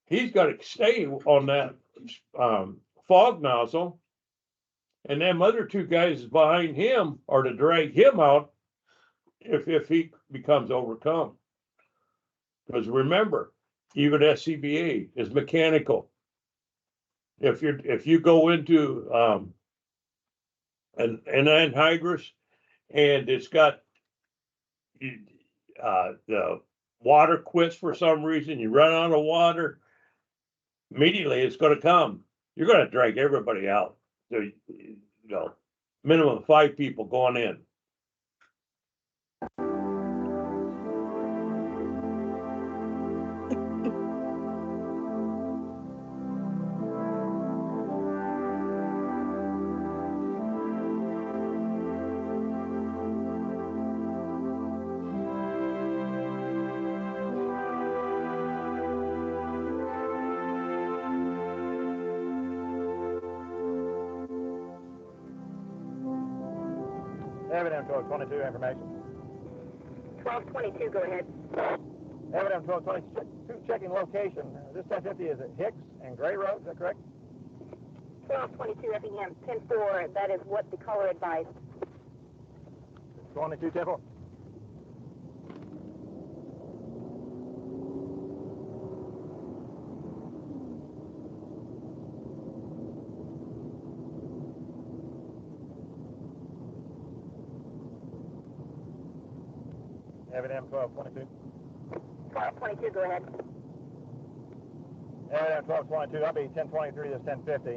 he's got to stay on that fog nozzle, and them other 2 guys behind him are to drag him out if he becomes overcome. Because remember, even SCBA is mechanical. If you go into an anhydrous and it's got the water quits for some reason, you run out of water, immediately it's going to come. You're going to drag everybody out. So, minimum of 5 people going in. Evidence 1222 information. 1222, go ahead. Evidence 1222 checking location. This 1050 is at Hicks and Gray Road, is that correct? 1222 FEM 10-4, that is what the caller advised. 22 10-4. Evidence 1222. 1222, go ahead. Evidence 1222, I'll be 1023, this 1050.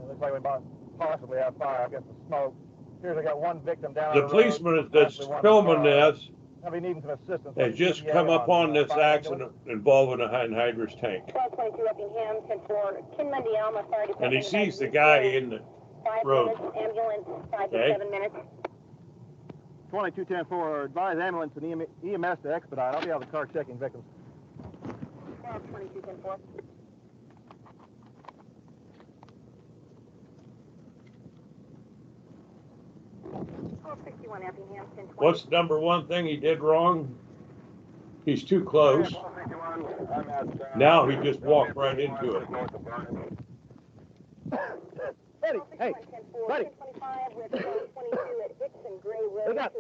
Looks like we might possibly have fire. I guess the smoke. Here's I got 1 victim down The the road, policeman that's possibly 1 filming car. this I'll be needing some assistance. has just come upon this accident involving a anhydrous tank. 1222 Effingham 10-4, Ken Mundialma, Fire Department. And he sees the guy in the 5 road. minutes, ambulance 5 Okay. to 7 minutes. 2210-4, advise ambulance and EMS to expedite. I'll be out of the car checking victims. 22, 10-4. What's number one thing he did wrong? He's too close. Now he just walked right into it. Buddy, hey, buddy. Look out.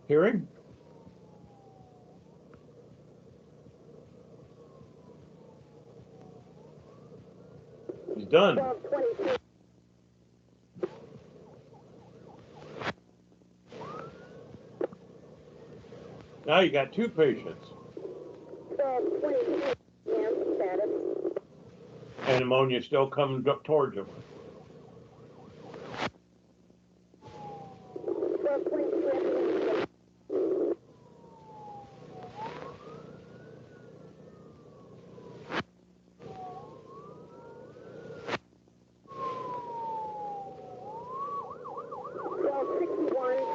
Hear him? He's done. Now you got two patients. And ammonia still coming up towards him.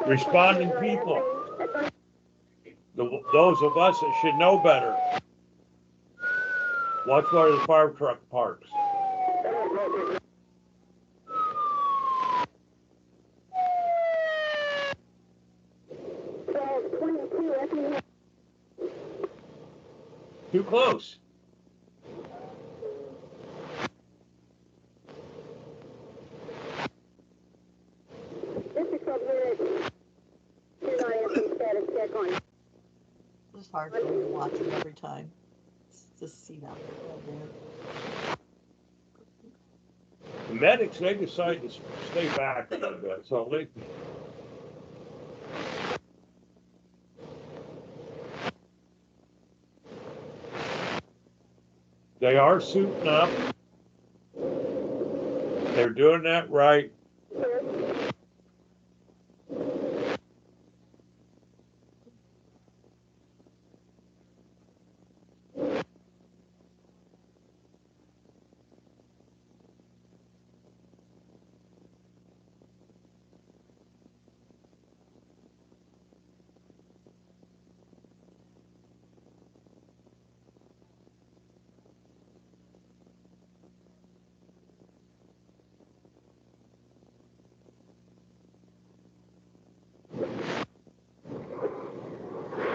Responding people. Those of us that should know better. Watch where the fire truck parks. Too close. It's hard for me to watch it every time. Just see that. The medics, they decide to stay back a little bit, so they are suiting up. They're doing that right.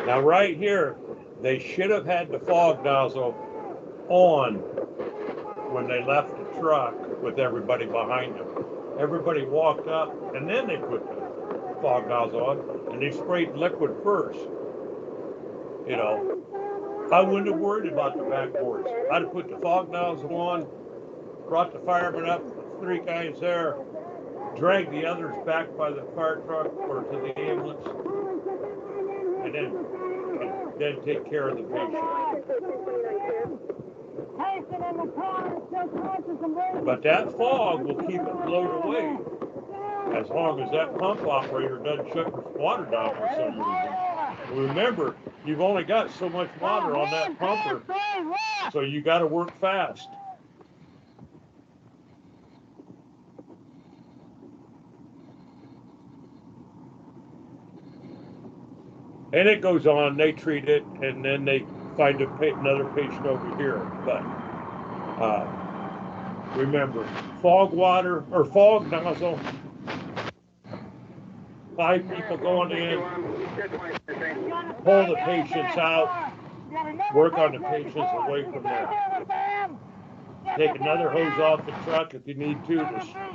Now right here, they should have had the fog nozzle on when they left the truck with everybody behind them. Everybody walked up and then they put the fog nozzle on and they sprayed liquid first. You know, I wouldn't have worried about the backboards. I'd have put the fog nozzle on, brought the firemen up, 3 guys there, dragged the others back by the fire truck or to the ambulance, and then take care of the patient. But that fog will keep it blowed away as long as that pump operator doesn't shut the water down for some reason. Remember, you've only got so much water on that pumper, so you got to work fast. And it goes on, they treat it, and then they find another patient over here. But remember, fog water, or fog nozzle, 5 people going in, pull the patients out, work on the patients away from there. Take another hose off the truck if you need to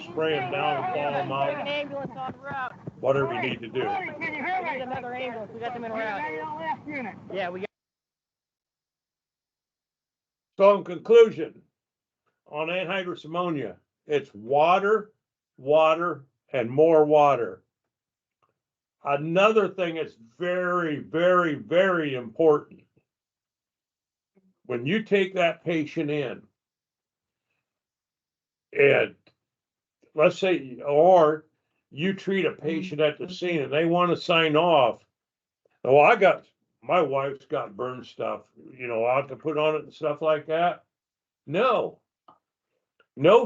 spray them down and fall them out. Ambulance on route. Whatever you need to do. We need another ambulance. We got them in route. Yeah, we got. So in conclusion, on anhydrous ammonia, it's water, water, and more water. Another thing that's very, very, very important. When you take that patient in, and let's say, or you treat a patient at the scene and they want to sign off. Oh, my wife's got burn stuff, you know, I have to put on it and stuff like that. No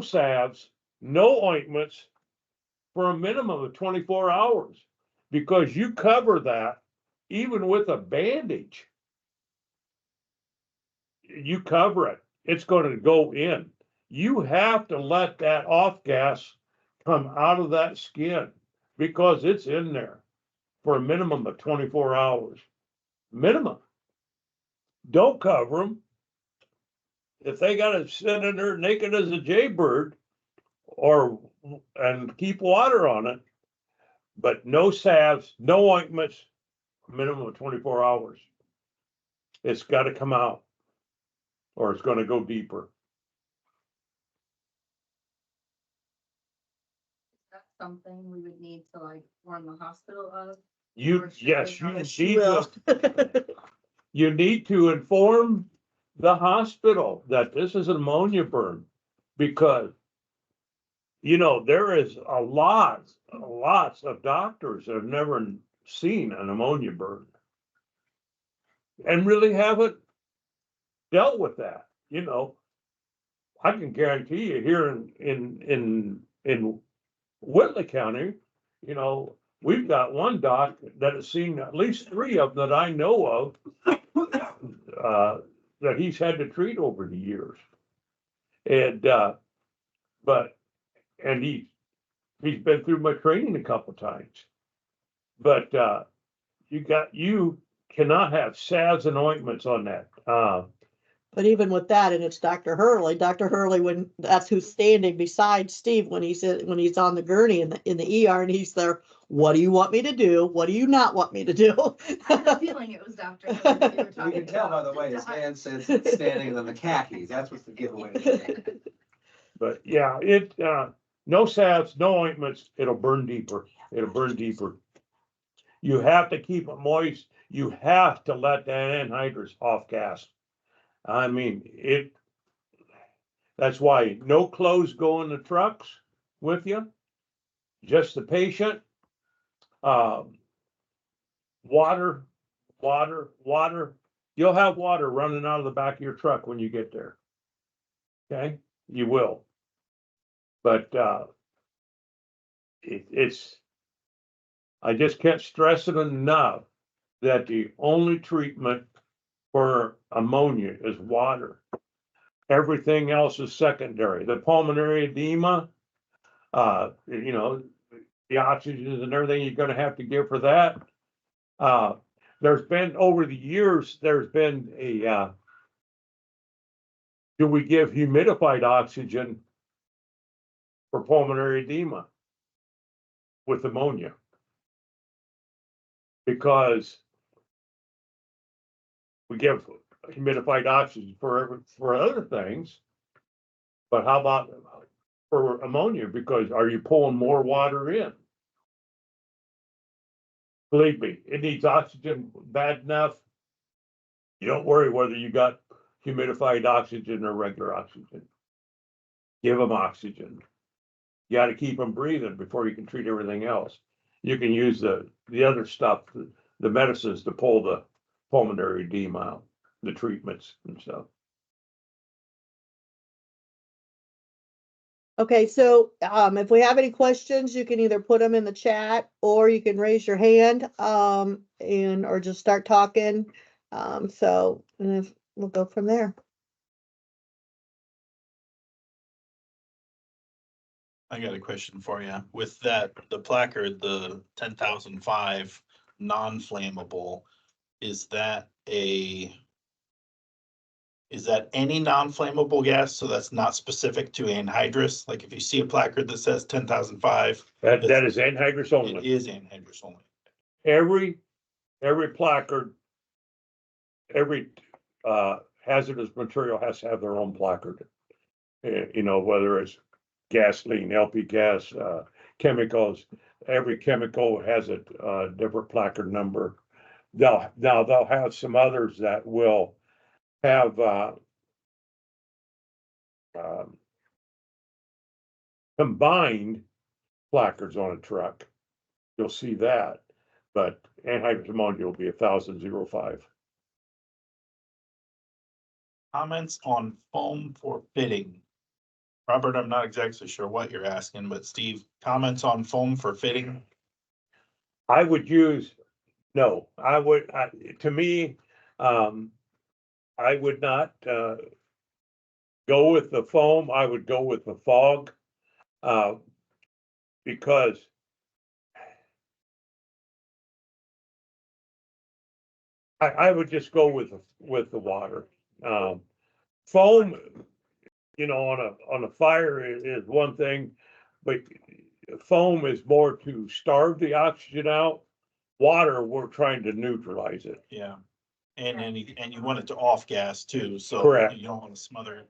salves, no ointments for a minimum of 24 hours, because you cover that even with a bandage. You cover it, it's going to go in. You have to let that off gas come out of that skin because it's in there for a minimum of 24 hours. Minimum. Don't cover them. If they got to sit in there naked as a jaybird and keep water on it, but no salves, no ointments, minimum of 24 hours. It's got to come out or it's going to go deeper. That's something we would need to like warn the hospital of. Yes, She will. you need to inform the hospital that this is an ammonia burn, because there is lots of doctors that have never seen an ammonia burn and really haven't dealt with that. I can guarantee you here in Whitley County, we've got one doc that has seen at least 3 of them that I know of that he's had to treat over the years. And he's been through my training a couple times. But you cannot have salves and ointments on that. But even with that, and it's Dr. Hurley, that's who's standing beside Steve when he's on the gurney in the ER, and he's there. What do you want me to do? What do you not want me to do? I have a feeling it was Dr. Hurley you were talking You can tell by the way his hand sits standing in the khakis. That's what's the giveaway. But yeah, no salves, no ointments. It'll burn deeper. It'll burn deeper. You have to keep it moist. You have to let that anhydrous off gas. I mean, that's why no clothes go in the trucks with you. Just the patient. Water. You'll have water running out of the back of your truck when you get there. Okay, you will. But I just can't stress it enough that the only treatment for ammonia is water. Everything else is secondary. The pulmonary edema, the oxygen and everything you're going to have to give for that. There's been over the years, do we give humidified oxygen for pulmonary edema with ammonia? Because we give humidified oxygen for other things, but how about for ammonia? Because are you pulling more water in? Believe me, it needs oxygen bad enough. You don't worry whether you got humidified oxygen or regular oxygen. Give them oxygen. You got to keep them breathing before you can treat everything else. You can use the other stuff, the medicines to pull the pulmonary edema out, the treatments and stuff. Okay, so if we have any questions, you can either put them in the chat or you can raise your hand or just start talking. So we'll go from there. I got a question for you. With the placard, the 10,005 non-flammable, is that any non-flammable gas? So that's not specific to anhydrous? Like if you see a placard that says 10,005. That is anhydrous only. It is anhydrous only. Every placard, every hazardous material has to have their own placard. Whether it's gasoline, LP gas, chemicals, every chemical has a different placard number. They'll have some others that will have combined placards on a truck. You'll see that, but anhydrous ammonia will be 1005. Comments on foam for fitting. Robert, I'm not exactly sure what you're asking, but Steve, comments on foam for fitting? I would use, no, to me, I would not, go with the foam. I would go with the fog. Because I would just go with the water. Foam, on a fire is one thing, but foam is more to starve the oxygen out. Water, we're trying to neutralize it. Yeah. And you want it to off gas too, so Correct. you don't want to smother it.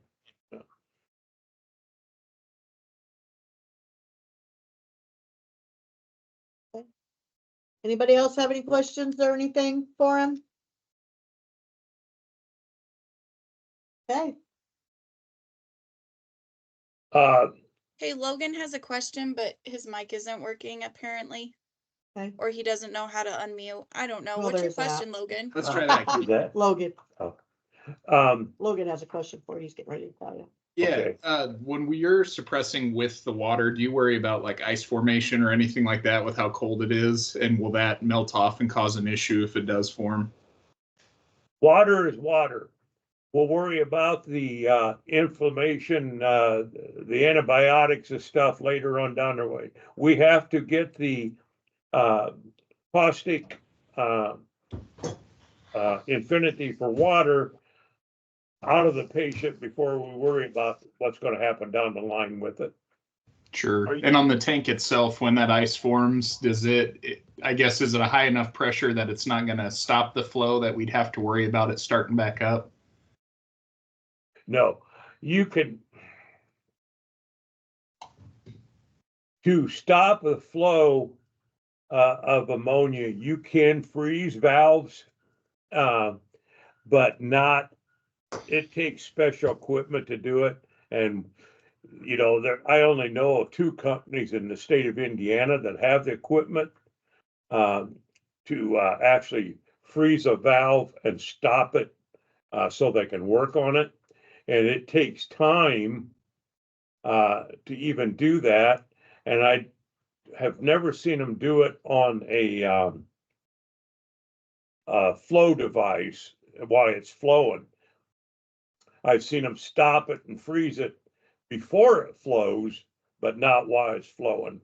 Anybody else have any questions or anything for him? Okay, Hey, Logan has a question, but his mic isn't working apparently. Okay. Or he doesn't know how to unmute. I don't know. Well, What's your there's that. question, Logan? Let's try that. do that. Logan, Um, Logan has a question for you. He's getting ready to tell you. Yeah, Okay. when you're suppressing with the water, do you worry about like ice formation or anything like that with how cold it is? And will that melt off and cause an issue if it does form? water is water. We'll worry about the inflammation, the antibiotics and stuff later on down the way. We have to get the caustic infinity for water out of the patient before we worry about what's going to happen down the line with it. Sure. And on the tank itself, when that ice forms, I guess, is it a high enough pressure that it's not going to stop the flow that we'd have to worry about it starting back up? No, you can, to stop the flow of ammonia, you can freeze valves, but not, it takes special equipment to do it. And, I only know of 2 companies in the state of Indiana that have the equipment to actually freeze a valve and stop it so they can work on it. And it takes time to even do that. And I have never seen them do it on a flow device while it's flowing. I've seen them stop it and freeze it before it flows, but not while it's flowing.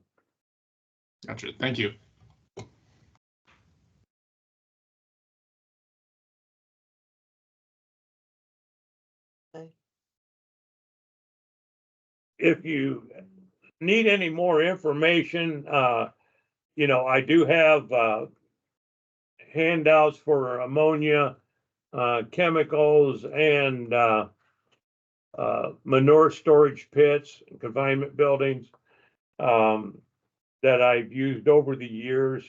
Gotcha. Thank you. Okay. If you need any more information, I do have handouts for ammonia, chemicals, and manure storage pits, confinement buildings that I've used over the years.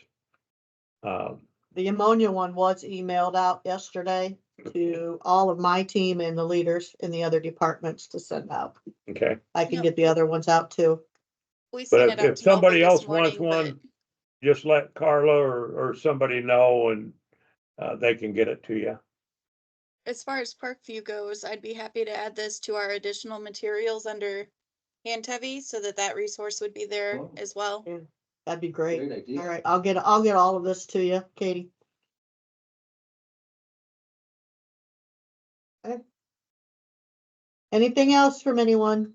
The ammonia one was emailed out yesterday to all of my team and the leaders in the other departments to send out. Okay. I can Yep. get the other ones out too. We sent But it out if to Melba somebody this else wants morning, one, just let Carla or somebody know, and they can get it to you. but as far as Parkview goes, I'd be happy to add this to our additional materials under hand heavy so that resource would be there Oh. as well. Yeah, that'd be great. Great idea. All right, I'll get all of this to you, Katie. Okay. Anything else from anyone?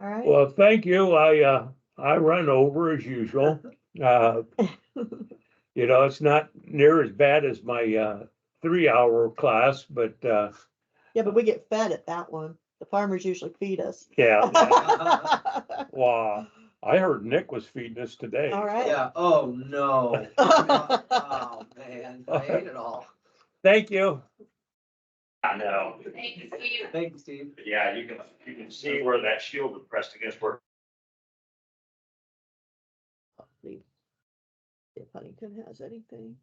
All right. Well, thank you. I run over as usual. It's not near as bad as my 3-hour class, but Yeah, but we get fed at that one. The farmers usually feed us. yeah. Wow. I heard Nick was feeding us today. All right. Yeah, oh, no. Oh, man, I hate it all. Thank you. I know. Thank you, Steve. Yeah, you can see where that shield was pressed against where. See if Huntington has anything.